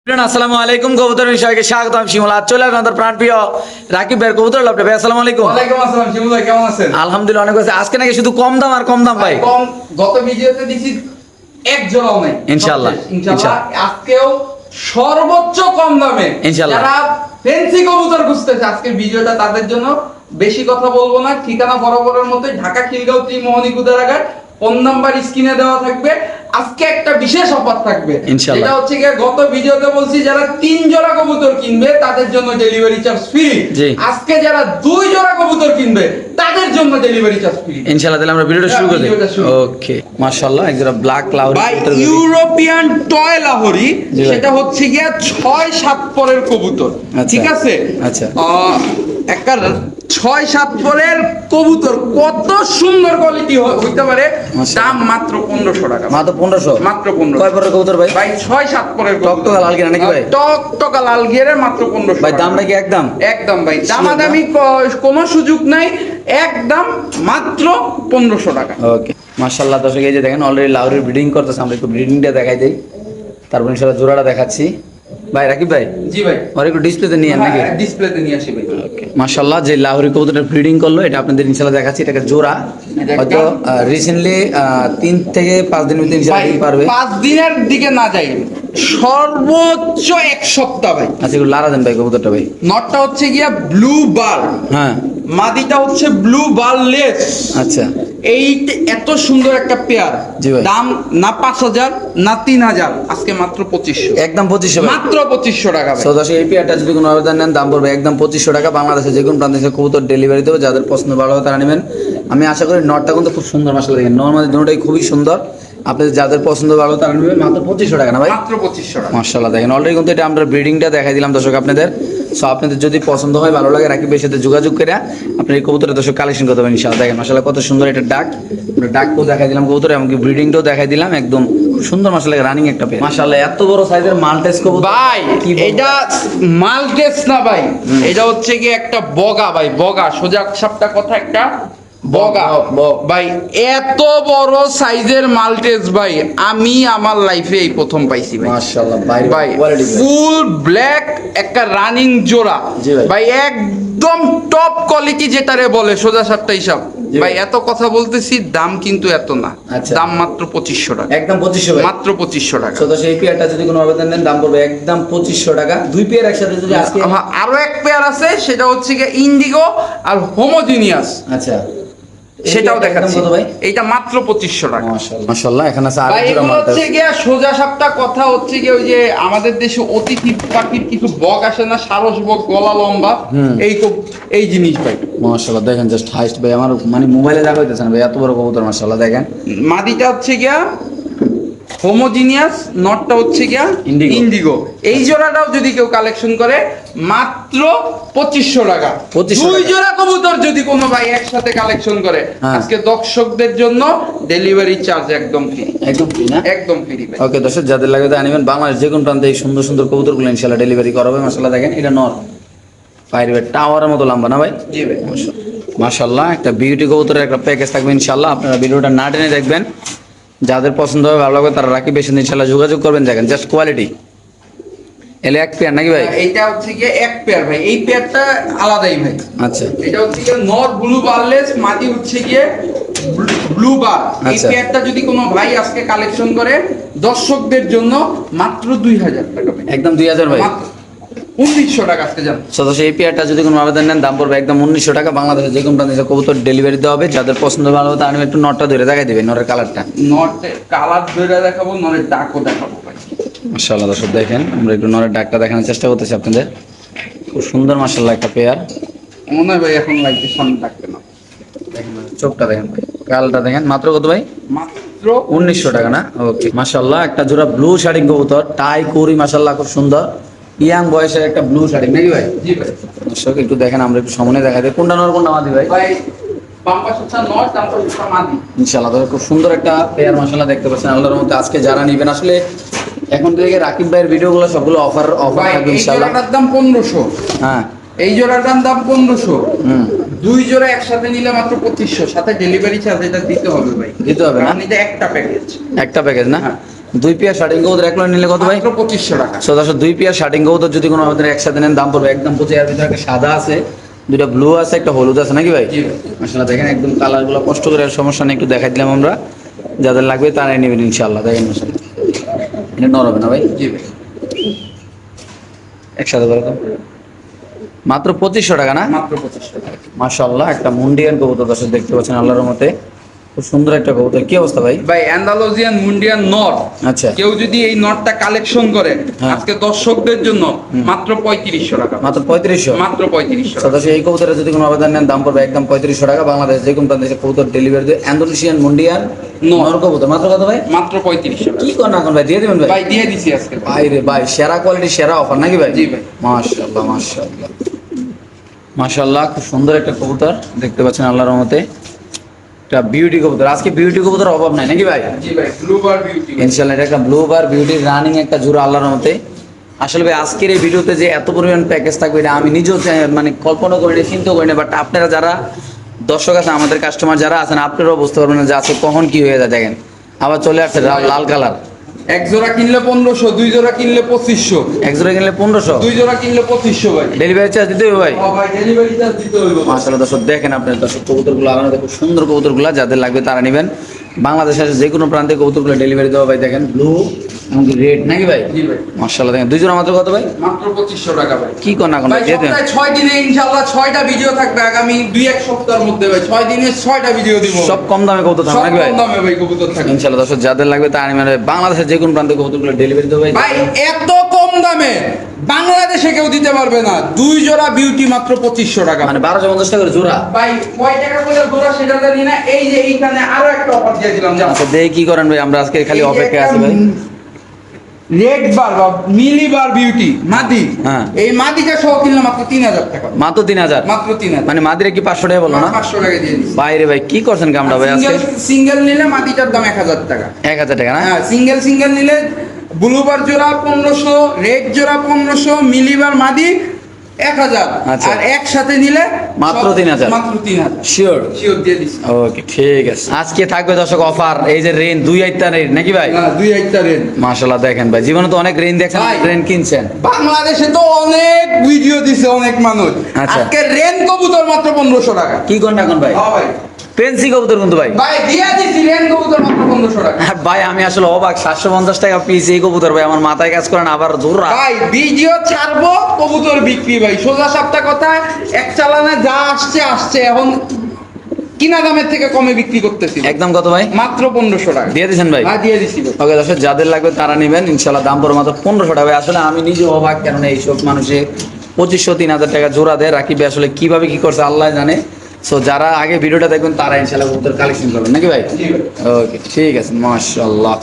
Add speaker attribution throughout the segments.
Speaker 1: আসসালামু আলাইকুম কবুতর বিষয়কে স্বাগতম শিমুল আজ চলে আসলাম প্রাণ প্রিয় রাকিব ভাইয়ের কবুতর লাভ ভাই আসসালামু আলাইকুম।
Speaker 2: ওয়ালাইকুম আসসালাম শিমুল ভাই, কেমন আছেন?
Speaker 1: আলহামদুলিল্লাহ অনেক আছে। আজকে নাকি শুধু কম দাম আর কম দাম ভাই।
Speaker 2: কম গত ভিডিওতে দিছি এক জোড়াও নাই
Speaker 1: ইনশাআল্লাহ
Speaker 2: ইনশাআল্লাহ আজকেও সর্বোচ্চ কম দামে
Speaker 1: ইনশাআল্লাহ।
Speaker 2: যারা ফ্যান্সি কবুতর খুঁজতেছে আজকের ভিডিওটা তাদের জন্য। বেশি কথা বলবো না, ঠিকানা বরাবরের মতোই ঢাকা খিলগাঁও ত্রিমোহনী কুদারাঘাট, ফোন নাম্বার স্ক্রিনে দেওয়া থাকবে। আজকে একটা বিশেষ অফার থাকবে,
Speaker 1: ইনশাআল্লাহ।
Speaker 2: এটা হচ্ছে গিয়ে গত ভিডিওতে বলছি যারা 3 জোড়া কবুতর কিনবে তাদের জন্য ডেলিভারি চার্জ ফ্রি।
Speaker 1: জি।
Speaker 2: আজকে যারা 2 জোড়া কবুতর কিনবে তাদের জন্য ডেলিভারি চার্জ ফ্রি।
Speaker 1: ইনশাআল্লাহ তাহলে আমরা ভিডিওটা শুরু করি।
Speaker 2: ভিডিওটা শুরু।
Speaker 1: ওকে মাশাআল্লাহ একজোড়া ব্ল্যাক লাহোরি
Speaker 2: ভাই
Speaker 1: কবুতর।
Speaker 2: ইউরোপিয়ান টয় লাহোরি,
Speaker 1: জি ভাই।
Speaker 2: সেটা হচ্ছে গিয়া 6-7 পরের কবুতর,
Speaker 1: আচ্ছা।
Speaker 2: ঠিক আছে?
Speaker 1: আচ্ছা।
Speaker 2: একটা 6-7 পরের কবুতর কত সুন্দর কোয়ালিটি হইতে পারে।
Speaker 1: মাশাআল্লাহ।
Speaker 2: দাম মাত্র 1500 টাকা,
Speaker 1: মাত্র 1500।
Speaker 2: মাত্র 1500।
Speaker 1: কয় পরের কবুতর ভাই?
Speaker 2: ভাই 6-7 পরের কবুতর।
Speaker 1: টকটকা লাল গিরা নাকি ভাই?
Speaker 2: টকটকা লাল গিয়ারে মাত্র 1500
Speaker 1: ভাই
Speaker 2: টাকা।
Speaker 1: দাম নাকি একদম?
Speaker 2: একদম ভাই, দামাদামি কোনো সুযোগ নাই, একদম মাত্র 1500 টাকা।
Speaker 1: ওকে মাশাআল্লাহ দর্শক এই যে দেখেন অলরেডি লাহোরির ব্রিডিং করতেছে, আমরা একটু ব্রিডিংটা দেখাই দেই, তারপর ইনশাআল্লাহ জোড়াটা দেখাচ্ছি। ভাই রাকিব ভাই
Speaker 2: জি ভাই,
Speaker 1: আর একটু ডিসপ্লেতে নিয়ে নাকি?
Speaker 2: ডিসপ্লেতে নিয়ে আসি ভাই।
Speaker 1: মাশাআল্লাহ যে লাহোরি কবুতরটা ব্রিডিং করলো এটা আপনাদের ইনশাআল্লাহ দেখাচ্ছি। এটাকে জোড়া হয়তো রিসেন্টলি 3 থেকে 5 দিনের মধ্যে ইনশাআল্লাহ
Speaker 2: ভাই
Speaker 1: দিতে পারবে।
Speaker 2: 5 দিনের দিকে না যাই, সর্বোচ্চ 1 সপ্তাহ ভাই।
Speaker 1: আচ্ছা একটু লারা দেন ভাই কবুতরটা ভাই।
Speaker 2: নটটা হচ্ছে গিয়া ব্লু বার,
Speaker 1: হ্যাঁ
Speaker 2: মাদিটা হচ্ছে ব্লু বারলেস।
Speaker 1: আচ্ছা
Speaker 2: এইটা এত সুন্দর একটা পেয়ার,
Speaker 1: জি ভাই।
Speaker 2: দাম না 5000 না 3000, আজকে মাত্র 2500,
Speaker 1: একদম 2500 ভাই।
Speaker 2: মাত্র 2500 টাকা ভাই।
Speaker 1: সো দর্শক এই পেয়ারটা যদি কোনো আবেদন নেন দাম পড়বে একদম 2500 টাকা। বাংলাদেশে যে কোনো প্রান্তে কবুতর ডেলিভারি দেবো, যাদের পছন্দ ভালো হবে তারা নেবেন। আমি আশা করি নটটা কিন্তু খুব সুন্দর মাশাআল্লাহ, দেখেন নরমালি দুটোটাই খুবই সুন্দর। আপনাদের যাদের পছন্দ ভালো তারা নেবেন মাত্র 2500 টাকা না ভাই?
Speaker 2: মাত্র 2500 টাকা।
Speaker 1: মাশাআল্লাহ দেখেন অলরেডি কিন্তু এটা আমরা ব্রিডিংটা দেখাই দিলাম দর্শক আপনাদের। সো আপনাদের যদি পছন্দ হয় ভালো লাগে রাকিব ভাইয়ের সাথে যোগাযোগ করে আপনি এই কবুতরের দর্শক কালেকশন করতে পারেন ইনশাআল্লাহ। দেখেন মাশাআল্লাহ কত সুন্দর এটা ডাক, আমরা ডাকটাও দেখাই দিলাম কবুতর, এমনকি ব্রিডিংটাও দেখাই দিলাম। একদম খুব সুন্দর মাশাআল্লাহ রানিং একটা পেয়ার। মাশাআল্লাহ এত বড় সাইজের মাল্টেস কবুতর
Speaker 2: ভাই
Speaker 1: কি বলবো?
Speaker 2: এটা মাল্টেস না ভাই, এটা হচ্ছে কি একটা বগা ভাই, বগা, সোজা সাপটা কথা একটা বগা ভাই। এত বড় সাইজের মাল্টেস ভাই আমি আমার লাইফে এই প্রথম পাইছি ভাই।
Speaker 1: মাশাআল্লাহ বাইরে
Speaker 2: ভাই
Speaker 1: কোয়ালিটি
Speaker 2: ফুল ব্ল্যাক একটা রানিং জোড়া
Speaker 1: জি ভাই।
Speaker 2: ভাই, একদম টপ কোয়ালিটি যেটারে বলে সোজা সাপটা হিসাব
Speaker 1: জি
Speaker 2: ভাই।
Speaker 1: ভাই।
Speaker 2: এত কথা বলতেছি, দাম কিন্তু এত না,
Speaker 1: আচ্ছা।
Speaker 2: দাম মাত্র 2500 টাকা,
Speaker 1: একদম 2500 ভাই।
Speaker 2: মাত্র 2500 টাকা।
Speaker 1: সো দর্শক এই পেয়ারটা যদি কোনো আবেদন নেন দাম পড়বে একদম 2500 টাকা। দুই পেয়ার একসাথে যদি আজকে
Speaker 2: আরো এক পেয়ার আছে, সেটা হচ্ছে গিয়ে ইন্ডিগো আর হোমোজিনিয়াস,
Speaker 1: আচ্ছা
Speaker 2: সেটাও দেখাচ্ছি।
Speaker 1: কত ভাই?
Speaker 2: এইটা মাত্র 2500 টাকা।
Speaker 1: মাশাআল্লাহ মাশাআল্লাহ এখানে আছে
Speaker 2: ভাই
Speaker 1: আরেক জোড়া
Speaker 2: এগুলো
Speaker 1: মাল্টেস।
Speaker 2: হচ্ছে গিয়ে সোজা সাপটা কথা হচ্ছে গিয়ে ওই যে আমাদের দেশে অতিথি পাখির কিছু বক আসে না, সারস বক, গলা লম্বা, এই জিনিস ভাই।
Speaker 1: মাশাআল্লাহ দেখেন জাস্ট হাইস্ট ভাই, আমার মানে মোবাইলে দেখা হইতেছে না ভাই, এত বড় কবুতর মাশাআল্লাহ দেখেন।
Speaker 2: মাদিটা হচ্ছে গিয়া হোমোজিনিয়াস, নটটা হচ্ছে গিয়া
Speaker 1: Indigo।
Speaker 2: ইন্ডিগো। এই জোড়াটাও যদি কেউ কালেকশন করে মাত্র 2500 টাকা।
Speaker 1: 2500
Speaker 2: দুই
Speaker 1: টাকা।
Speaker 2: জোড়া কবুতর যদি কোনো ভাই একসাথে কালেকশন করে
Speaker 1: হ্যাঁ।
Speaker 2: আজকে দর্শকদের জন্য ডেলিভারি চার্জ একদম ফ্রি,
Speaker 1: একদম ফ্রি না?
Speaker 2: একদম ফ্রি ভাই।
Speaker 1: ওকে দর্শক যাদের লাগে তা নেবেন। বাংলাদেশ যে কোনো প্রান্তে এই সুন্দর সুন্দর কবুতরগুলো ইনশাআল্লাহ ডেলিভারি করা হবে। মাশাআল্লাহ দেখেন এটা নর, পায়ের টাওয়ারের মতো লম্বা না ভাই?
Speaker 2: জি ভাই।
Speaker 1: মাশাআল্লাহ একটা বিউটি কবুতরের একটা প্যাকেজ থাকবে ইনশাআল্লাহ। আপনারা ভিডিওটা না টেনে দেখবেন, যাদের পছন্দ হবে ভালো লাগবে তারা রাকিব ভাইয়ের সাথে ইনশাআল্লাহ যোগাযোগ করবেন। দেখেন জাস্ট কোয়ালিটি। এলে এক পেয়ার নাকি ভাই?
Speaker 2: এইটা হচ্ছে গিয়ে এক পেয়ার ভাই, এই পেয়ারটা আলাদাই ভাই।
Speaker 1: আচ্ছা
Speaker 2: এটা হচ্ছে গিয়ে নর ব্লু বারলেস, মাদি হচ্ছে গিয়ে ব্লু বার। এই
Speaker 1: আচ্ছা।
Speaker 2: পেয়ারটা যদি কোনো ভাই আজকে কালেকশন করে দর্শকদের জন্য মাত্র 2000 টাকা ভাই,
Speaker 1: একদম 2000 ভাই।
Speaker 2: মাত্র 1900 টাকা আজকে যান।
Speaker 1: সদস্য এই পেয়ারটা যদি কোনো আবেদন নেন দাম পড়বে একদম 1900 টাকা। বাংলাদেশে যে কোনো প্রান্তে কবুতর ডেলিভারি দেওয়া হবে। যাদের পছন্দ ভালো হবে তারা একটু নটটা ধরে দেখাই দেবেন, নরের কালারটা।
Speaker 2: নরের কালার ধরে দেখাবো, নরের ডাকও দেখাবো ভাই।
Speaker 1: মাশাআল্লাহ দর্শক দেখেন আমরা একটু নরের ডাকটা দেখানোর চেষ্টা করতেছি আপনাদের। খুব সুন্দর মাশাআল্লাহ একটা পেয়ার।
Speaker 2: মনে হয় ভাই এখন লাগছে সামনে ডাকতে না।
Speaker 1: দেখেন চোখটা দেখেন ভাই, কালটা দেখেন। মাত্র কত ভাই?
Speaker 2: মাত্র
Speaker 1: 1900 টাকা না? ওকে মাশাআল্লাহ একটা জোড়া ব্লু শাড়ি কবুতর, টাই করি মাশাআল্লাহ খুব সুন্দর। ইয়াং বয়সের একটা ব্লু শাড়ি নাকি ভাই?
Speaker 2: জি ভাই।
Speaker 1: দর্শক একটু দেখেন, আমরা একটু সামনে দেখাই দিই কোনটা নর কোনটা মাদি ভাই?
Speaker 2: ভাই বাম পাশটা নর, ডান পাশটা মাদি।
Speaker 1: ইনশাআল্লাহ তবে খুব সুন্দর একটা পেয়ার মাশাআল্লাহ দেখতে পাচ্ছেন। আল্লাহর মধ্যে আজকে যারা নেবেন আসলে এখন থেকে রাকিব ভাইয়ের ভিডিওগুলো সবগুলো অফার
Speaker 2: ভাই
Speaker 1: থাকবে
Speaker 2: এই
Speaker 1: ইনশাআল্লাহ।
Speaker 2: জোড়াটার দাম 1500,
Speaker 1: হ্যাঁ
Speaker 2: এই জোড়াটার দাম 1500।
Speaker 1: হুম
Speaker 2: দুই জোড়া একসাথে নিলে মাত্র 2500, সাথে ডেলিভারি চার্জ এটা দিতে হবে ভাই,
Speaker 1: দিতে হবে না?
Speaker 2: কারণ এটা একটা প্যাকেজ।
Speaker 1: একটা প্যাকেজ না?
Speaker 2: হ্যাঁ।
Speaker 1: দুই পেয়ার শার্টিং কবুতর এক লট নিলে কত ভাই?
Speaker 2: মাত্র 2500 টাকা।
Speaker 1: সো দর্শক দুই পেয়ার শার্টিং কবুতর যদি কোনো আমাদের একসাথে নেন দাম পড়বে একদম 25। এর ভিতরে একটা সাদা আছে, দুইটা ব্লু আছে, একটা হলুদ আছে নাকি ভাই?
Speaker 2: জি ভাই।
Speaker 1: মাশাআল্লাহ দেখেন একদম কালারগুলো কষ্ট করে, আর সমস্যা নেই, একটু দেখাই দিলাম আমরা, যাদের লাগবে তারাই নেবেন ইনশাআল্লাহ। দেখেন মাশাআল্লাহ এটা নর হবে না ভাই?
Speaker 2: জি ভাই।
Speaker 1: একসাথে করে দাও। মাত্র 2500 টাকা না?
Speaker 2: মাত্র 2500 টাকা।
Speaker 1: মাশাআল্লাহ একটা মুন্ডিয়ান কবুতর দর্শক দেখতে পাচ্ছেন আল্লাহর রহমতে, খুব সুন্দর একটা কবুতর। কি অবস্থা ভাই?
Speaker 2: ভাই অ্যান্ডালুজিয়ান মুন্ডিয়ান নট,
Speaker 1: আচ্ছা
Speaker 2: কেউ যদি এই নটটা কালেকশন করে
Speaker 1: হ্যাঁ।
Speaker 2: আজকে দর্শকদের জন্য মাত্র 3500 টাকা।
Speaker 1: মাত্র 3500?
Speaker 2: মাত্র 3500 টাকা।
Speaker 1: সদস্য এই কবুতরের যদি কোনো আবেদন নেন দাম পড়বে একদম 3500 টাকা। বাংলাদেশ যে কোনো প্রান্তে কবুতর ডেলিভারি দিয়ে অ্যান্ডালুসিয়ান মুন্ডিয়ান নর কবুতর মাত্র কত ভাই?
Speaker 2: মাত্র 3500 টাকা।
Speaker 1: কি করেন এখন ভাই, দিয়ে দিবেন ভাই?
Speaker 2: ভাই দিয়ে দিছি আজকে।
Speaker 1: ভাই রে ভাই, সেরা কোয়ালিটি সেরা অফার নাকি ভাই?
Speaker 2: জি ভাই।
Speaker 1: মাশাআল্লাহ মাশাআল্লাহ মাশাআল্লাহ, খুব সুন্দর একটা কবুতর দেখতে পাচ্ছেন আল্লাহর রহমতে, একটা বিউটি কবুতর। আজকে বিউটি কবুতর অভাব নাই নাকি ভাই?
Speaker 2: জি ভাই, ব্লু বার বিউটি।
Speaker 1: ইনশাআল্লাহ এটা একটা ব্লু বার বিউটি রানিং একটা জোড়া আল্লাহর রহমতে। আসলে ভাই আজকের এই ভিডিওতে যে এত পরিমাণ প্যাকেজ থাকবে এটা আমি নিজেও মানে কল্পনা করিনি, চিন্তাও করিনি, বাট আপনারা যারা দর্শক আছেন, আমাদের কাস্টমার যারা আছেন, আপনারাও বুঝতে পারবেন না যে আছে কখন কি হয়ে যায়। দেখেন আবার চলে আসছে লাল কালার।
Speaker 2: এক জোড়া কিনলে 1500, দুই জোড়া কিনলে 2500,
Speaker 1: এক জোড়া কিনলে 1500,
Speaker 2: দুই জোড়া কিনলে 2500 ভাই।
Speaker 1: ডেলিভারি চার্জ দিতে হবে ভাই?
Speaker 2: ও ভাই ডেলিভারি চার্জ দিতে হইব।
Speaker 1: মাশাআল্লাহ দর্শক দেখেন আপনার দর্শক কবুতরগুলো আমাদের খুব সুন্দর কবুতরগুলো, যাদের লাগবে তারা নেবেন। বাংলাদেশের যে কোনো প্রান্তে কবুতরগুলো ডেলিভারি দেওয়া ভাই। দেখেন ব্লু এবং রেড নাকি ভাই?
Speaker 2: জি ভাই।
Speaker 1: মাশাআল্লাহ দেখেন দুই জোড়া মাত্র কত ভাই?
Speaker 2: মাত্র 2500 টাকা ভাই।
Speaker 1: কি কোন এখন
Speaker 2: ভাই
Speaker 1: ভাই দিয়ে দেন?
Speaker 2: সপ্তাহে 6 দিনে ইনশাআল্লাহ 6টা ভিডিও থাকবে আগামী 2-1 সপ্তাহের মধ্যে ভাই। 6 দিনে 6টা ভিডিও দিব।
Speaker 1: সব কম দামে কবুতর
Speaker 2: সব
Speaker 1: থাকবে নাকি ভাই?
Speaker 2: কম দামে ভাই কবুতর থাকবে।
Speaker 1: ইনশাআল্লাহ দর্শক যাদের লাগবে তারা নেবেন। বাংলাদেশের যে কোনো প্রান্তে কবুতরগুলো ডেলিভারি দেওয়া
Speaker 2: ভাই এত কম দামে বাংলাদেশে কেউ দিতে পারবে না। দুই জোড়া বিউটি মাত্র 2500 টাকা।
Speaker 1: মানে 1250 টাকা করে জোড়া।
Speaker 2: ভাই কয় টাকা করে জোড়া সেটা জানি না। এই যে এইখানে আরো একটা অফার দিয়ে দিলাম জানো।
Speaker 1: আচ্ছা দেখি কি করেন ভাই, আমরা আজকে খালি অপেক্ষায় আছি ভাই।
Speaker 2: রেড বার বা মিলি বার বিউটি মাদি,
Speaker 1: হ্যাঁ।
Speaker 2: এই মাদিটা সহ কিনলে মাত্র 3000 টাকা।
Speaker 1: মাত্র 3000?
Speaker 2: মাত্র 3000।
Speaker 1: মানে মাদিরে কি 500 টাকা বললো না?
Speaker 2: 500 টাকা দিয়ে দিচ্ছি।
Speaker 1: বাইরে ভাই কি করছেন কামটা ভাই আজকে?
Speaker 2: সিঙ্গেল নিলে মাদিটার দাম 1000 টাকা।
Speaker 1: 1000 টাকা না?
Speaker 2: হ্যাঁ সিঙ্গেল নিলে ব্লু বার জোড়া 1500, রেড জোড়া 1500, মিলি বার মাদি 1000।
Speaker 1: আচ্ছা।
Speaker 2: আর একসাথে নিলে
Speaker 1: মাত্র
Speaker 2: সব-
Speaker 1: 3000?
Speaker 2: মাত্র 3000।
Speaker 1: শিওর?
Speaker 2: শিওর দিয়ে দিচ্ছি।
Speaker 1: ওকে ঠিক আছে। আজকে থাকবে দর্শক অফার, এই যে রেন 2 আইটা রেন নাকি ভাই?
Speaker 2: না দুই একটা রেড।
Speaker 1: মাশাআল্লাহ দেখেন ভাই, জীবনে তো অনেক রেন দেখছেন,
Speaker 2: ভাই।
Speaker 1: রেন কিনছেন।
Speaker 2: বাংলাদেশে তো অনেক ভিডিও দিছে অনেক মানুষ।
Speaker 1: আচ্ছা।
Speaker 2: আজকে রেন কবুতর মাত্র 1500 টাকা।
Speaker 1: কি করেন এখন ভাই?
Speaker 2: হ্যাঁ ভাই।
Speaker 1: পেন্সি কবুতর কিন্তু ভাই।
Speaker 2: ভাই দিয়া দিছি রেন কবুতর মাত্র 1500 টাকা।
Speaker 1: ভাই আমি আসলে অবাক, 750 টাকা পিস এই কবুতর ভাই, আমার মাথায় কাজ করেন আবার জোড়া।
Speaker 2: ভাই ভিডিও ছাড়বো কবুতর বিক্রি ভাই, সোজা সাপটা কথা। এক চালানে যা আসছে এখন কিনা দামের থেকে কমে বিক্রি করতেছি।
Speaker 1: একদম কত ভাই?
Speaker 2: মাত্র 1500 টাকা।
Speaker 1: দিয়ে দিয়েছেন ভাই?
Speaker 2: হ্যাঁ দিয়ে দিছি ভাই।
Speaker 1: ওকে দর্শক যাদের লাগবে তারা নেবেন ইনশাআল্লাহ, দাম পড়ে মাত্র 1500 টাকা ভাই। আসলে আমি নিজে অবাক, কেন এইসব মানুষে 2500-3000 টাকা জোড়া দেয়। রাকিব ভাই আসলে কিভাবে কি করছে আল্লাহ জানে। সো যারা আগে ভিডিওটা দেখবেন তারা ইনশাআল্লাহ কবুতর কালেকশন করবেন নাকি ভাই?
Speaker 2: জি ভাই।
Speaker 1: ওকে ঠিক আছে। মাশাআল্লাহ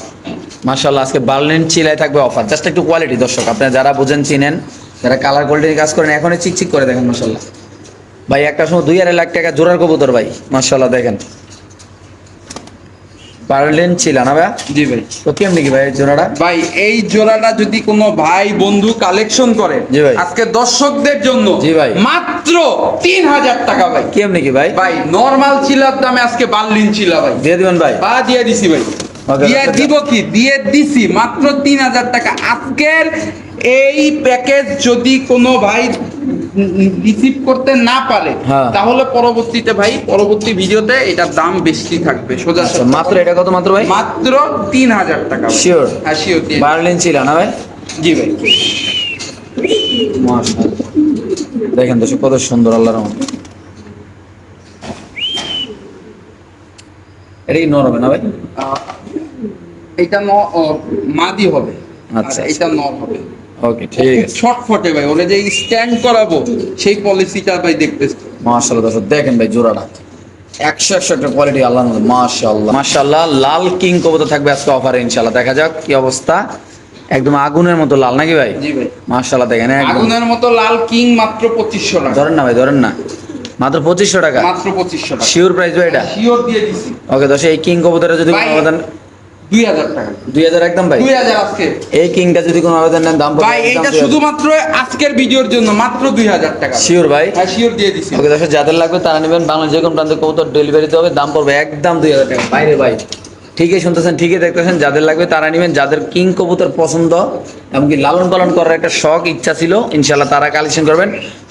Speaker 1: মাশাআল্লাহ আজকে বার্লিন চিলাই থাকবে অফার, জাস্ট একটু কোয়ালিটি দর্শক, আপনারা যারা বুঝেন চিনেন, যারা কালার কোয়ালিটির কাজ করেন এখনই চিকচিক করে দেখেন মাশাআল্লাহ ভাই। একটা সময় 2-2.5 লাখ টাকা জোড়ার কবুতর ভাই, মাশাআল্লাহ দেখেন বার্লিন চিলা না ভাই?
Speaker 2: জি ভাই।
Speaker 1: তো কেমনি কি ভাই এই জোড়াটা?
Speaker 2: ভাই এই জোড়াটা যদি কোনো ভাই বন্ধু কালেকশন করে
Speaker 1: জি ভাই।
Speaker 2: আজকে দর্শকদের জন্য
Speaker 1: জি ভাই।
Speaker 2: মাত্র 3000 টাকা ভাই।
Speaker 1: কেমনি কি ভাই?
Speaker 2: ভাই নরমাল চিলার দামে আজকে বার্লিন চিলা ভাই
Speaker 1: দিয়ে দিবেন ভাই?
Speaker 2: বা দিয়ে দিছি ভাই।
Speaker 1: Okay,
Speaker 2: দিয়ে
Speaker 1: okay.
Speaker 2: দিব কি দিয়ে দিছি মাত্র 3000 টাকা। আজকের এই প্যাকেজ যদি কোনো ভাই রিসিভ করতে না পারে
Speaker 1: হ্যাঁ।
Speaker 2: তাহলে পরবর্তীতে ভাই পরবর্তী ভিডিওতে এটার দাম বেশি থাকবে। সোজা
Speaker 1: আচ্ছা,
Speaker 2: সাপটা
Speaker 1: মাত্র এটা কত মাত্র ভাই?
Speaker 2: মাত্র 3000 টাকা ভাই।
Speaker 1: Sure?
Speaker 2: হ্যাঁ শিওর দিয়ে
Speaker 1: বার্লিন চিলা না ভাই?
Speaker 2: জি ভাই।
Speaker 1: মাশাআল্লাহ দেখেন দর্শক কত সুন্দর আল্লাহর রহমত। এটা কি নর হবে না ভাই?
Speaker 2: এটা মাদি হবে।
Speaker 1: আচ্ছা,
Speaker 2: আর এটা নর হবে।
Speaker 1: ওকে ঠিক আছে।
Speaker 2: শর্টফটে ভাই ওরে যে স্ট্যান্ড করাবো সেই পলিসিটা ভাই দেখতেছি।
Speaker 1: মাশাআল্লাহ দর্শক দেখেন ভাই জোড়াটা 100 একটা কোয়ালিটি আল্লাহর মধ্যে। মাশাআল্লাহ মাশাআল্লাহ লাল কিং কবুতর থাকবে আজকে অফারে ইনশাআল্লাহ। দেখা যাক কি অবস্থা, একদম আগুনের মতো লাল নাকি ভাই?
Speaker 2: জি ভাই।
Speaker 1: মাশাআল্লাহ দেখেন একদম
Speaker 2: আগুনের মতো লাল কিং মাত্র 2500 টাকা।
Speaker 1: ধরেন না ভাই, ধরেন না, মাত্র 2500 টাকা।
Speaker 2: মাত্র 2500 টাকা।
Speaker 1: শিওর প্রাইস ভাই এটা?
Speaker 2: শিওর দিয়ে দিছি
Speaker 1: ওকে দর্শক এই কিং কবুতরের যদি কোনো
Speaker 2: ভাই,
Speaker 1: আবেদন
Speaker 2: 2000 টাকা।
Speaker 1: 2000 একদম ভাই?
Speaker 2: 2000 আজকে।
Speaker 1: এই কিংটা যদি কোনো আবেদন নেন দাম
Speaker 2: ভাই এইটা শুধুমাত্র আজকের ভিডিওর জন্য মাত্র 2000 টাকা।
Speaker 1: শিওর ভাই?
Speaker 2: হ্যাঁ শিওর দিয়ে দিছি।
Speaker 1: ওকে দর্শক যাদের লাগবে তারা নেবেন, বাংলাদেশ যে কোনো প্রান্তে কবুতর ডেলিভারি দিতে হবে, দাম পড়বে একদম 2000 টাকা বাইরে ভাই। ঠিকই শুনতেছেন, ঠিকই দেখতেছেন, যাদের লাগবে তারা নেবেন। যাদের কিং কবুতর পছন্দ এমনকি লালন পালন করার একটা শখ ইচ্ছা ছিল, ইনশাল্লাহ তারা কালেকশন করবেন।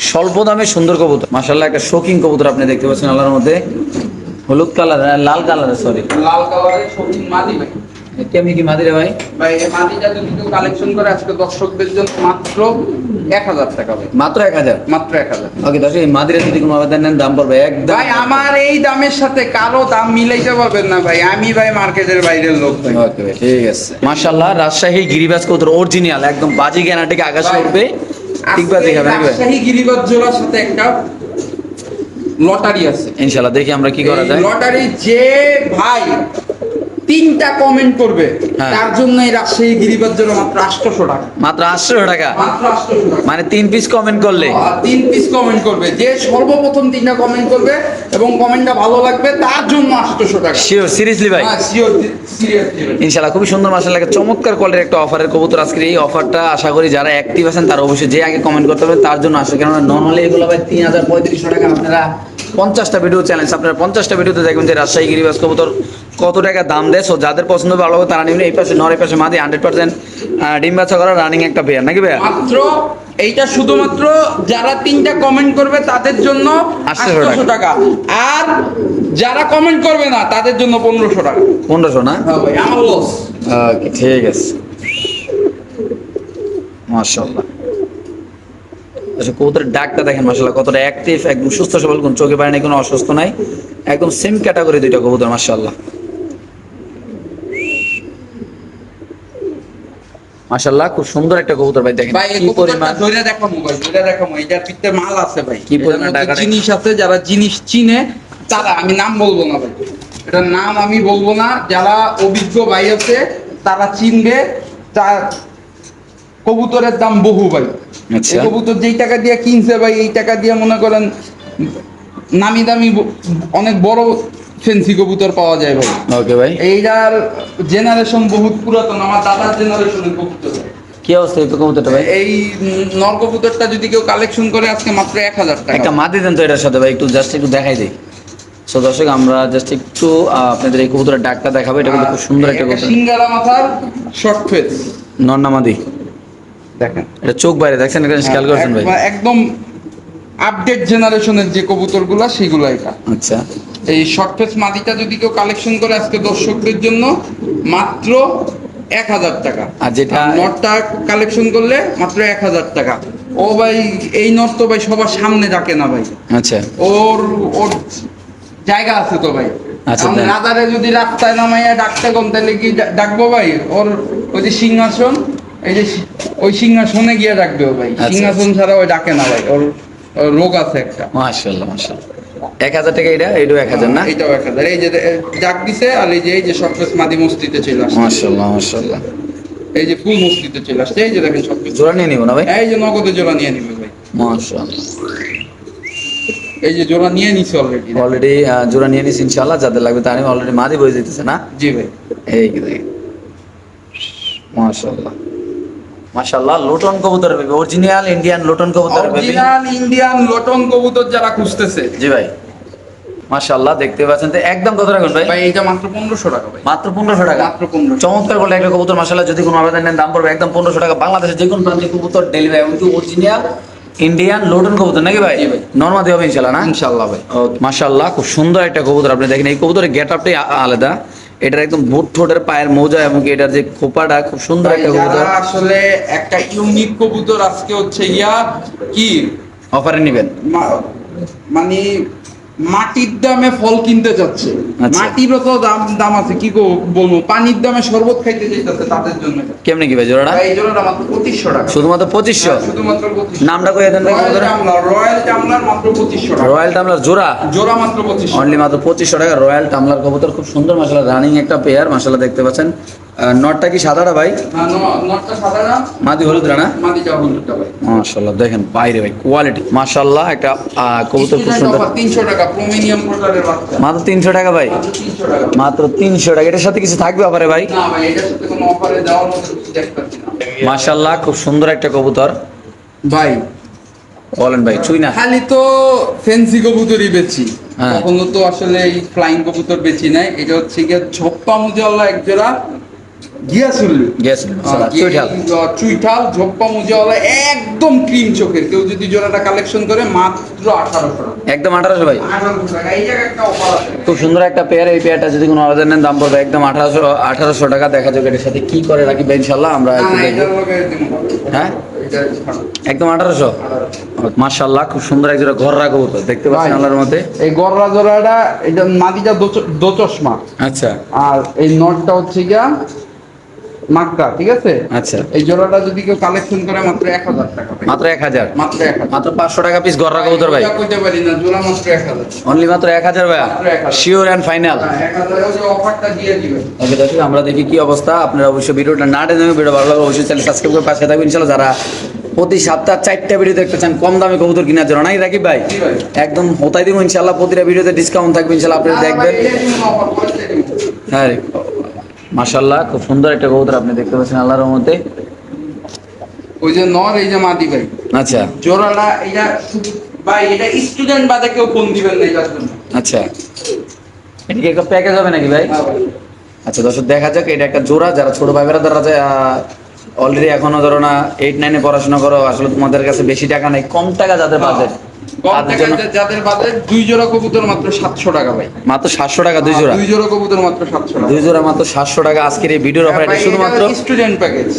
Speaker 1: স্বল্প দামে সুন্দর কবুতর, মাশাআল্লাহ একটা শৌখিন কবুতর আপনি দেখতে পাচ্ছেন আল্লাহর মধ্যে, হলুদ কালার, লাল কালারের, সরি
Speaker 2: লাল কালারের শৌখিন মাদি ভাই।
Speaker 1: কেমনি কি মাদিরে ভাই?
Speaker 2: ভাই এই মাদিটা যদি কেউ কালেকশন করে আজকে দর্শকদের জন্য মাত্র 1000 টাকা ভাই,
Speaker 1: মাত্র 1000।
Speaker 2: মাত্র 1000।
Speaker 1: ওকে দর্শক, এই মাদিরে যদি কোনো আবেদন নেন দাম পড়বে একদম।
Speaker 2: ভাই আমার এই দামের সাথে কারো দাম মিলাইতে পারবেন না ভাই, আমি ভাই মার্কেটের বাইরের লোক ভাই।
Speaker 1: ওকে ভাই, ঠিক আছে। মাশাআল্লাহ রাজশাহী গিরিবাজ কবুতর অরিজিনাল একদম বাজি গ্যারান্টিকে আকাশে উঠবে, ঠিক বাজি খাবে নাকি ভাই?
Speaker 2: রাজশাহী গিরিবাজ জোড়ার সাথে একটা লটারি আছে,
Speaker 1: ইনশাআল্লাহ দেখি আমরা কি করা যায়।
Speaker 2: লটারি যে ভাই 3টা কমেন্ট করবে
Speaker 1: হ্যাঁ।
Speaker 2: তার জন্য এই রাজশাহী গিরিবাজ জোড়া মাত্র 800 টাকা,
Speaker 1: মাত্র 800 টাকা,
Speaker 2: মাত্র 800 টাকা।
Speaker 1: মানে 3 পিস কমেন্ট করলে
Speaker 2: 3 পিস কমেন্ট করবে, যে সর্বপ্রথম 3টা কমেন্ট করবে এবং কমেন্টটা ভালো লাগবে তার জন্য 800 টাকা।
Speaker 1: শিওর, সিরিয়াসলি ভাই?
Speaker 2: হ্যাঁ শিওর, সিরিয়াসলি ভাই।
Speaker 1: ইনশাআল্লাহ খুবই সুন্দর, মাশাআল্লাহ চমৎকার কোয়ালিটির একটা অফারের কবুতর আজকের এই অফারটা আশা করি যারা অ্যাক্টিভ আছেন তারা অবশ্যই যে আগে কমেন্ট করতে হবে তার জন্য আসে। কেননা নর্মালি এগুলো ভাই 3500 টাকা, আপনারা 50টা ভিডিও চ্যালেঞ্জ, আপনারা 50টা ভিডিওতে দেখবেন যে রাজশাহী গিরিবাজ কবুতর কত টাকা দাম দেয়। সো যাদের পছন্দ ভালো হবে তারা নেবেন। এই পাশে নর, এই পাশে মাদি, 100% ডিম বাচ্চা করা রানিং একটা পেয়ার নাকি ভাইয়া?
Speaker 2: মাত্র এইটা শুধুমাত্র যারা 3টা কমেন্ট করবে তাদের জন্য 800 টাকা, আর যারা কমেন্ট করবে না তাদের জন্য 1500 টাকা।
Speaker 1: 1500 না?
Speaker 2: হ্যাঁ ভাই আমার লস।
Speaker 1: ওকে ঠিক আছে, মাশাআল্লাহ। আচ্ছা কবুতরের ডাকটা দেখেন মাশাআল্লাহ কতটা অ্যাক্টিভ, একদম সুস্থ সবল, কোন চোখে পায় না, কোনো অসুস্থ নাই, একদম সেম ক্যাটাগরি দুইটা কবুতর মাশাআল্লাহ। মাশাআল্লাহ খুব সুন্দর একটা কবুতর ভাই, দেখেন
Speaker 2: ভাই এই
Speaker 1: কি
Speaker 2: কবুতরটা
Speaker 1: পরিমাণ,
Speaker 2: ধরে দেখামু ভাই, ধরে দেখামু, এটার ভিতরে মাল আছে ভাই,
Speaker 1: কি পরিমাণ
Speaker 2: এটার মধ্যে
Speaker 1: টাকা
Speaker 2: জিনিস আছে। যারা জিনিস চিনে তারা, আমি নাম বলবো না ভাই, এটার নাম আমি বলবো না, যারা অভিজ্ঞ ভাই আছে তারা চিনবে। তার কবুতরের দাম বহু ভাই।
Speaker 1: আচ্ছা।
Speaker 2: এই কবুতর যেই টাকা দিয়ে কিনছে ভাই, এই টাকা দিয়ে মনে করেন নামি দামি অনেক বড় ফেন্সি কবুতর পাওয়া যায় ভাই।
Speaker 1: ওকে ভাই,
Speaker 2: এইটার জেনারেশন বহুত পুরাতন, আমার দাদার জেনারেশনের কবুতর।
Speaker 1: কি অবস্থা এই কবুতরটা ভাই?
Speaker 2: এই নর কবুতরটা যদি কেউ কালেকশন করে আজকে মাত্র 1000 টাকা।
Speaker 1: একটা মাদি দেন তো এটার সাথে ভাই, একটু জাস্ট একটু দেখাই দেই। সো দর্শক আমরা জাস্ট একটু আপনাদের এই কবুতরের ডাকটা দেখাবো, এটা কিন্তু খুব সুন্দর একটা কবুতর।
Speaker 2: সিঙ্গারা মাথার শর্ট ফেস,
Speaker 1: নর না মাদি?
Speaker 2: দেখেন
Speaker 1: এটা চোখ বাইরে দেখছেন, এটা খেয়াল করছেন ভাই?
Speaker 2: একদম আপডেট জেনারেশনের যে কবুতরগুলো সেগুলো এটা।
Speaker 1: আচ্ছা
Speaker 2: এই শর্ট ফেস মাদিটা যদি কেউ কালেকশন করে আজকে দর্শকদের জন্য মাত্র 1000 টাকা,
Speaker 1: আর যেটা
Speaker 2: নটটা কালেকশন করলে মাত্র 1000 টাকা। ও ভাই এই নট তো ভাই সবার সামনে ডাকে না ভাই,
Speaker 1: আচ্ছা
Speaker 2: ওর ওর জায়গা আছে তো ভাই।
Speaker 1: আচ্ছা,
Speaker 2: এখন
Speaker 1: তাই।
Speaker 2: রাজারে যদি রাস্তায় নামাইয়া ডাকতে কোন তাহলে কি ডাকবো ভাই? ওর ওই যে সিংহাসন, এই যে ওই সিংহাসনে গিয়ে ডাকবে ও ভাই,
Speaker 1: আচ্ছা,
Speaker 2: সিংহাসন ছাড়া ওই ডাকে না ভাই, ওর ওর রোগ আছে একটা।
Speaker 1: মাশাআল্লাহ মাশাআল্লাহ। 1000 টাকা এটা, এটাও 1000 না?
Speaker 2: এইটাও 1000। এই যে ডাক দিছে, আর এই যে সবকিছু মাদি মসজিদে চলে আসছে,
Speaker 1: মাশাআল্লাহ মাশাআল্লাহ।
Speaker 2: এই যে ফুল মসজিদে চলে আসছে, এই যে দেখেন সবকিছু।
Speaker 1: জোড়া নিয়ে নিব না ভাই?
Speaker 2: এই যে নগদে জোড়া নিয়ে নিবে ভাই,
Speaker 1: মাশাআল্লাহ।
Speaker 2: এই যে জোড়া নিয়ে নিছে অলরেডি।
Speaker 1: অলরেডি জোড়া নিয়ে নিছি ইনশাআল্লাহ, যাদের লাগবে তারা অলরেডি মাদি বয়ে যেতেছে না?
Speaker 2: জি ভাই।
Speaker 1: এই কি দেখেন মাশাআল্লাহ মাশাআল্লাহ। লোটন কবুতর বেবি, অরিজিনাল ইন্ডিয়ান লোটন কবুতর বেবি।
Speaker 2: অরিজিনাল ইন্ডিয়ান লটন কবুতর যারা খুঁজতেছে,
Speaker 1: জি ভাই মাশাআল্লাহ দেখতে পাচ্ছেন। তো একদম কত রাখুন ভাই?
Speaker 2: ভাই এটা মাত্র 1500 টাকা ভাই,
Speaker 1: মাত্র 1500 টাকা।
Speaker 2: মাত্র 1500।
Speaker 1: চমৎকার বলে একটা কবুতর মাশাআল্লাহ, যদি কোনো আবেদন নেন দাম পড়বে একদম 1500 টাকা। বাংলাদেশের যে কোনো প্রান্তে কবুতর ডেলিভারি, এমনকি অরিজিনাল ইন্ডিয়ান লোটন কবুতর নাকি ভাই?
Speaker 2: জি ভাই।
Speaker 1: নরমাদি হবে ইনশাআল্লাহ না?
Speaker 2: ইনশাআল্লাহ ভাই।
Speaker 1: ওকে মাশাআল্লাহ খুব সুন্দর একটা কবুতর, আপনি দেখেন এই কবুতরের গেটআপটাই আলাদা। এটার একদম বুট ঠোঁটের পায়ের মোজা এবং এটার যে খোপাটা খুব সুন্দর
Speaker 2: ভাই
Speaker 1: একটা কবুতর।
Speaker 2: যারা আসলে একটা ইউনিক কবুতর আজকে হচ্ছে ইয়া কি
Speaker 1: অফারে নেবেন
Speaker 2: মানে মাটির দামে ফল কিনতে যাচ্ছে,
Speaker 1: আচ্ছা।
Speaker 2: মাটিরও তো দাম আছে, কি বলবো, পানির দামে শরবত খাইতে যাইতেছে তাদের জন্য।
Speaker 1: কেমনে কি ভাই জোড়াটা?
Speaker 2: ভাই এই জোড়াটা মাত্র 2500 টাকা,
Speaker 1: শুধুমাত্র 2500?
Speaker 2: শুধুমাত্র 2500।
Speaker 1: নামটা কইয়া দেন ভাই কবুতরের?
Speaker 2: রয়্যাল টামলার মাত্র 2500 টাকা,
Speaker 1: রয়্যাল টামলার জোড়া
Speaker 2: জোড়া মাত্র 2500।
Speaker 1: অনলি মাত্র 2500 টাকা রয়্যাল টামলার কবুতর, খুব সুন্দর মাশাআল্লাহ রানিং একটা পেয়ার মাশাআল্লাহ দেখতে পাচ্ছেন। নটটা কি সাদাটা ভাই?
Speaker 2: নটটা সাদা না,
Speaker 1: মাদি হলুদ রানা?
Speaker 2: মাদিটা হলুদটা ভাই।
Speaker 1: মাশাআল্লাহ দেখেন বাইরে ভাই কোয়ালিটি মাশাআল্লাহ একটা কবুতর খুব সুন্দর।
Speaker 2: 300 টাকা প্রিমিয়াম প্রকারের বাচ্চা,
Speaker 1: মাত্র 300 টাকা ভাই?
Speaker 2: মাত্র 300 টাকা।
Speaker 1: মাত্র 300 টাকা। এটার সাথে কিছু থাকবে অফারে ভাই?
Speaker 2: না ভাই এটার সাথে কোনো অফারে দেওয়ার মতো কিছু দেখতে পাচ্ছি না
Speaker 1: মাশাআল্লাহ খুব সুন্দর একটা কবুতর।
Speaker 2: ভাই।
Speaker 1: বলেন ভাই, চুই না?
Speaker 2: খালি তো ফেন্সি কবুতরই বেচি,
Speaker 1: হ্যাঁ।
Speaker 2: কখনো তো আসলে এই ফ্লাইং কবুতর বেশি নাই। এটা হচ্ছে গিয়ে ঝোপ্পা মুজাওয়ালা এক জোড়া গিয়াসুল্লি।
Speaker 1: Yes, চুইঠাল।
Speaker 2: চুইঠাল ঝোপ্পা মুজাওয়ালা একদম ক্রিম চোখের। কেউ যদি জোড়াটা কালেকশন করে মাত্র 1800 টাকা।
Speaker 1: একদম 1800 ভাই।
Speaker 2: 1800 টাকা। এই জায়গায় একটা অফার আছে।
Speaker 1: খুব সুন্দর একটা পেয়ার, এই পেয়ারটা যদি কোনো অর্ডার নেন দাম পড়বে একদম 1800 টাকা। দেখা যাবে এটার সাথে কি করে রাখি ইনশাল্লাহ আমরা
Speaker 2: না,
Speaker 1: একটু
Speaker 2: না,
Speaker 1: দেখবো।
Speaker 2: এটার লগে দিমু না।
Speaker 1: হ্যাঁ
Speaker 2: এটা ছাড়ো।
Speaker 1: একদম 1800। মাশাআল্লাহ খুব সুন্দর এক জোড়া ঘর রাখবো তো দেখতে পাচ্ছেন
Speaker 2: ভাই,
Speaker 1: আল্লাহর মধ্যে।
Speaker 2: এই গররা জোড়াটা এটা মাদিটা দো চশমা
Speaker 1: আচ্ছা
Speaker 2: আর এই নটটা হচ্ছে গিয়া মাক্কা, ঠিক আছে?
Speaker 1: আচ্ছা,
Speaker 2: এই জোড়াটা যদি কেউ কালেকশন করে মাত্র 1000 টাকা ভাই।
Speaker 1: মাত্র 1000।
Speaker 2: মাত্র 1000।
Speaker 1: মাত্র 500 টাকা পিস ঘর রাখবো তোর ভাই।
Speaker 2: এটা কইতে পারি না, জোড়া মাত্র 1000।
Speaker 1: অনলি মাত্র 1000 ভাইয়া,
Speaker 2: মাত্র 1000।
Speaker 1: Sure and final.
Speaker 2: 1000 এর যে অফারটা দিয়ে দিবেন।
Speaker 1: ওকে দর্শক, আমরা দেখি কি অবস্থা। আপনারা অবশ্যই ভিডিওটা না টেনে ভিডিও ভালো লাগলে অবশ্যই চ্যানেল সাবস্ক্রাইব করে পাশে থাকবেন ইনশাআল্লাহ। যারা প্রতি সপ্তাহে 4টা ভিডিও দেখতে চান কম দামে কবুতর কেনার জন্য, নাই রাকিব ভাই?
Speaker 2: জি ভাই।
Speaker 1: একদম হতাই দিব ইনশাআল্লাহ। প্রতিটা ভিডিওতে ডিসকাউন্ট থাকবে ইনশাআল্লাহ, আপনারা দেখবেন। হ্যাঁ মাশাআল্লাহ খুব সুন্দর একটা কবুতর আপনি দেখতে পাচ্ছেন আল্লাহর রহমতে।
Speaker 2: ওই যে নর, এই যে মাদি ভাই।
Speaker 1: আচ্ছা
Speaker 2: জোড়াটা এটা ভাই, এটা স্টুডেন্ট বাদে কেউ ফোন দিবেন না এটার জন্য।
Speaker 1: আচ্ছা, এটা কি একটা প্যাকেজ হবে নাকি ভাই?
Speaker 2: হ্যাঁ ভাই।
Speaker 1: আচ্ছা দর্শক দেখা যাক, এটা একটা জোড়া। যারা ছোট ভাই বেড়া যারা অলরেডি এখনো ধরো না 8-9 এ পড়াশোনা করো, আসলে তোমাদের কাছে বেশি টাকা নেই, কম টাকা যাদের বাজেট
Speaker 2: কম
Speaker 1: তাদের
Speaker 2: টাকা
Speaker 1: জন্য
Speaker 2: যাদের বাজেট, দুই জোড়া কবুতর মাত্র 700 টাকা ভাই।
Speaker 1: মাত্র 700 টাকা দুই জোড়া।
Speaker 2: দুই জোড়া কবুতর মাত্র 700 টাকা।
Speaker 1: দুই জোড়া মাত্র 700 টাকা। আজকের এই ভিডিওর অফার এটা শুধুমাত্র
Speaker 2: স্টুডেন্ট প্যাকেজ।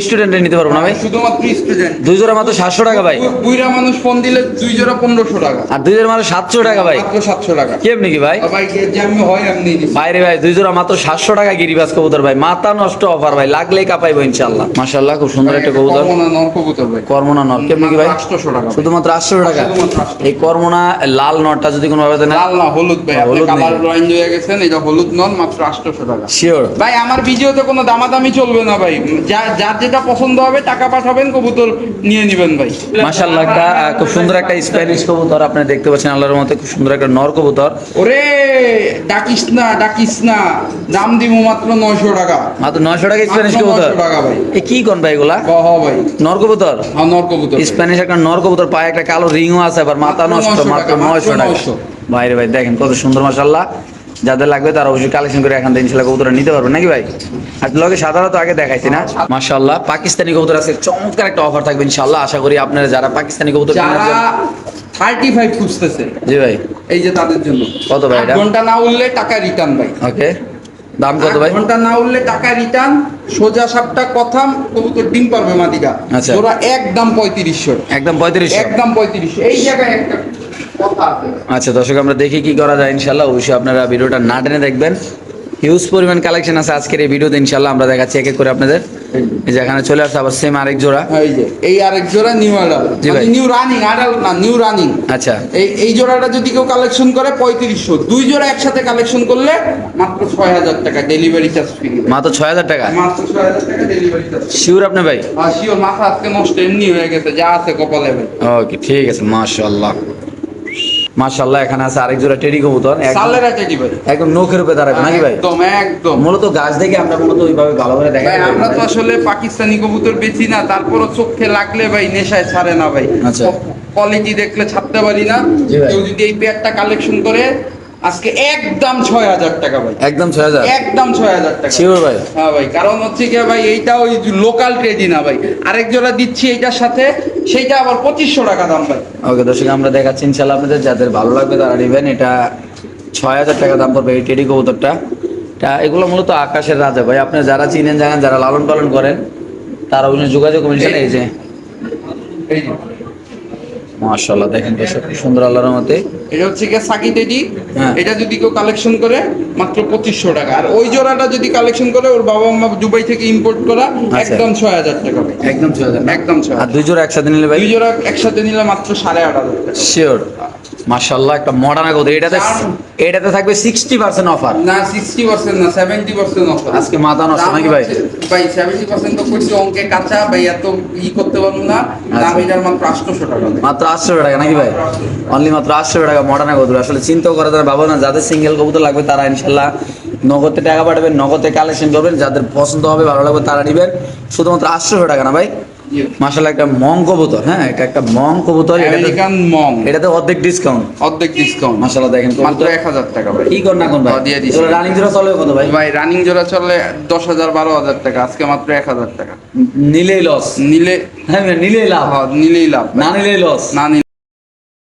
Speaker 1: স্টুডেন্টে নিতে পারবো না ভাই।
Speaker 2: শুধুমাত্র স্টুডেন্ট।
Speaker 1: দুই জোড়া মাত্র 700 টাকা ভাই।
Speaker 2: বুইরা মানুষ ফোন দিলে দুই জোড়া 1500 টাকা।
Speaker 1: আর দুই জোড়া মাত্র 700 টাকা ভাই।
Speaker 2: মাত্র 700 টাকা।
Speaker 1: কেমনি কি ভাই?
Speaker 2: আর ভাই যে আমি হয় এমনি দিছি।
Speaker 1: বাইরে ভাই দুই জোড়া মাত্র 700 টাকা গিরিবাজ কবুতর ভাই। মাথা নষ্ট অফার ভাই, লাগলেই কাপাইবো ইনশাআল্লাহ। মাশাআল্লাহ খুব সুন্দর একটা কবুতর।
Speaker 2: কমনা নর কবুতর ভাই।
Speaker 1: কর্মনা নর কেমনি কি ভাই?
Speaker 2: 800 টাকা।
Speaker 1: শুধুমাত্র 800 টাকা।
Speaker 2: শুধুমাত্র 800।
Speaker 1: এই কর্মনা লাল নরটা যদি কোনো ভাবে দেন,
Speaker 2: লাল না হলুদ ভাই, আপনি
Speaker 1: হলুদ
Speaker 2: কালার
Speaker 1: নেই।
Speaker 2: ড্রয়িং হয়ে গেছেন, এটা হলুদ নন, মাত্র 800 টাকা।
Speaker 1: শিওর
Speaker 2: ভাই আমার ভিডিওতে কোনো দামাদামি চলবে না ভাই, যার যেটা পছন্দ হবে টাকা পাঠাবেন, কবুতর নিয়ে নেবেন ভাই।
Speaker 1: মাশাআল্লাহ একটা খুব সুন্দর একটা স্প্যানিশ কবুতর আপনি দেখতে পাচ্ছেন আল্লাহর মতে। খুব সুন্দর একটা নর কবুতর।
Speaker 2: ওরে ডাকিস না, দাম দিমু মাত্র 900 টাকা।
Speaker 1: মাত্র 900 টাকা স্প্যানিশ
Speaker 2: মাত্র
Speaker 1: কবুতর।
Speaker 2: 900 টাকা ভাই।
Speaker 1: এ কি কোন ভাই এগুলা?
Speaker 2: হ ভাই,
Speaker 1: নর কবুতর,
Speaker 2: হ্যাঁ নর কবুতর ভাই।
Speaker 1: স্প্যানিশ একটা নর কবুতর, পায়ে একটা কালো রিংও আছে, আবার মাথা
Speaker 2: মাত্র
Speaker 1: নষ্ট।
Speaker 2: 900
Speaker 1: মাত্র
Speaker 2: টাকা,
Speaker 1: 900 টাকা।
Speaker 2: 900
Speaker 1: ভাইরে ভাই দেখেন কত সুন্দর মাশাআল্লাহ। যাদের লাগবে তারা অবশ্যই কালেকশন করে এখান থেকে ইনশাআল্লাহ কবুতর নিতে পারবেন নাকি ভাই? আর লগে সাধারণত আগে দেখাইছি না মাশাআল্লাহ। পাকিস্তানি কবুতর আছে, চমৎকার একটা অফার থাকবে ইনশাআল্লাহ। আশা করি আপনারা যারা পাকিস্তানি কবুতর কেনার
Speaker 2: যারা
Speaker 1: জন্য,
Speaker 2: 35 খুঁজতেছে,
Speaker 1: জি ভাই
Speaker 2: এই যে তাদের জন্য।
Speaker 1: কত ভাই
Speaker 2: 8
Speaker 1: এটা?
Speaker 2: ঘন্টা না উঠলে টাকা রিটার্ন ভাই।
Speaker 1: ওকে, দাম কত
Speaker 2: 8
Speaker 1: ভাই?
Speaker 2: ঘন্টা না উঠলে টাকা রিটার্ন। সোজা সাপটা কথা, কবুতর ডিম পারবে মাদিকা।
Speaker 1: আচ্ছা।
Speaker 2: ওরা একদম 3500।
Speaker 1: একদম 3500।
Speaker 2: একদম 3500। এই জায়গায় একটা কথা আছে।
Speaker 1: আচ্ছা দর্শক, আমরা দেখি কি করা যায় ইনশাআল্লাহ। অবশ্যই আপনারা ভিডিওটা না টেনে দেখবেন। হিউজ পরিমাণ কালেকশন আছে আজকের এই ভিডিওতে ইনশাআল্লাহ। আমরা দেখাচ্ছি এক এক করে আপনাদের। এই যে এখানে চলে আসছে আবার সেম আরেক জোড়া।
Speaker 2: এই যে এই আরেক জোড়া নিউ অ্যাডাল্ট,
Speaker 1: জি ভাই।
Speaker 2: নিউ রানিং, অ্যাডাল্ট না, নিউ রানিং।
Speaker 1: আচ্ছা
Speaker 2: এই জোড়াটা যদি কেউ কালেকশন করে 3500। দুই জোড়া একসাথে কালেকশন করলে মাত্র 6000 টাকা ডেলিভারি চার্জ ফ্রি।
Speaker 1: মাত্র 6000 টাকা।
Speaker 2: মাত্র 6000 টাকা ডেলিভারি চার্জ।
Speaker 1: শিওর আপনি ভাই?
Speaker 2: আর শিওর, মাথা আজকে নষ্ট এমনি হয়ে গেছে, যা আছে কপালে ভাই।
Speaker 1: ওকে ঠিক আছে, মাশাআল্লাহ মাশাআল্লাহ। এখানে আছে আরেক জোড়া টেডি কবুতর,
Speaker 2: সালের টেডি ভাই।
Speaker 1: একদম নখের উপরে দাঁড়াবে নাকি ভাই?
Speaker 2: একদম একদম।
Speaker 1: মূলত গাছ দেখে আমরা মূলত ওইভাবে ভালো করে দেখা
Speaker 2: ভাই আমরা তো আসলে পাকিস্তানি কবুতর বেচি না, তারপরও চোখে লাগলে ভাই নেশায় ছাড়ে না ভাই।
Speaker 1: আচ্ছা।
Speaker 2: কোয়ালিটি দেখলে ছাড়তে পারি না।
Speaker 1: জি ভাই।
Speaker 2: কেউ যদি এই পেয়ারটা কালেকশন করে আজকে একদম 6000 টাকা ভাই।
Speaker 1: একদম 6000।
Speaker 2: একদম 6000 টাকা।
Speaker 1: শিওর ভাই?
Speaker 2: হ্যাঁ ভাই, কারণ হচ্ছে কি ভাই, এইটা ওই লোকাল ট্রেডই না ভাই। আরেক জোড়া দিচ্ছি এইটার সাথে, সেইটা আবার 2500 টাকা দাম ভাই।
Speaker 1: ওকে দর্শক, আমরা দেখাচ্ছি ইনশাআল্লাহ আপনাদের। যাদের ভালো লাগবে তারা নেবেন। এটা 6000 টাকা দাম পড়বে এই টেডি কবুতরটা। এগুলো মূলত আকাশের রাজা ভাই। আপনি যারা চিনেন জানেন, যারা লালন পালন করেন তারা ওই যোগাযোগ করবেন ইনশাআল্লাহ। এই যে
Speaker 2: এই যে
Speaker 1: মাশাআল্লাহ দেখেন দর্শক কি সুন্দর আল্লাহর রহমতে।
Speaker 2: এটা হচ্ছে কি সাকি টেডি।
Speaker 1: হ্যাঁ।
Speaker 2: এটা যদি কেউ কালেকশন করে মাত্র 2500 টাকা। আর ওই জোড়াটা যদি কালেকশন করে, ওর বাবা মা দুবাই থেকে ইম্পোর্ট করা, একদম 6000 টাকা ভাই।
Speaker 1: একদম 6000।
Speaker 2: একদম 6000।
Speaker 1: আর দুই জোড়া একসাথে নিলে ভাই?
Speaker 2: দুই জোড়া একসাথে নিলে মাত্র 8500 টাকা।
Speaker 1: শিওর। মাশাআল্লাহ একটা মডার্ন কবুতর। এটাতে থাকবে 60% অফার।
Speaker 2: না 60% না, 70% অফার।
Speaker 1: আজকে মাথা নষ্ট নাকি ভাই?
Speaker 2: ভাই 70% তো করছি, অঙ্কে কাঁচা ভাই, এত করতে পারবো না। দাম এটার মাত্র 800 টাকা ভাই।
Speaker 1: মাত্র 800 টাকা নাকি ভাই? অনলি মাত্র 800 টাকা মডার্ন কবুতর। আসলে চিন্তাও করা যায় ভাবো না। যাদের সিঙ্গেল কবুতর লাগবে তারা ইনশাআল্লাহ নগদে টাকা পাঠাবেন, নগদে কালেকশন করবেন। যাদের পছন্দ হবে ভালো লাগবে তারা নেবেন। শুধুমাত্র 800 টাকা না ভাই? মাশাআল্লাহ একটা মং কবুতর, হ্যাঁ এটা একটা মং কবুতর,
Speaker 2: আমেরিকান মং,
Speaker 1: এটাতে অর্ধেক ডিসকাউন্ট।
Speaker 2: অর্ধেক ডিসকাউন্ট
Speaker 1: মাশাআল্লাহ দেখেন
Speaker 2: মাত্র
Speaker 1: কবুতর
Speaker 2: 1000 টাকা ভাই।
Speaker 1: কি কর না কোন ভাই
Speaker 2: দিয়ে দিছি।
Speaker 1: রানিং জোড়া চলে কত ভাই?
Speaker 2: ভাই রানিং জোড়া চলে 10,000 12,000 টাকা, আজকে মাত্র 1000 টাকা।
Speaker 1: নিলেই লস,
Speaker 2: নিলে
Speaker 1: হ্যাঁ নিলেই লাভ,
Speaker 2: নিলেই লাভ,
Speaker 1: না নিলেই লস।
Speaker 2: না নিলে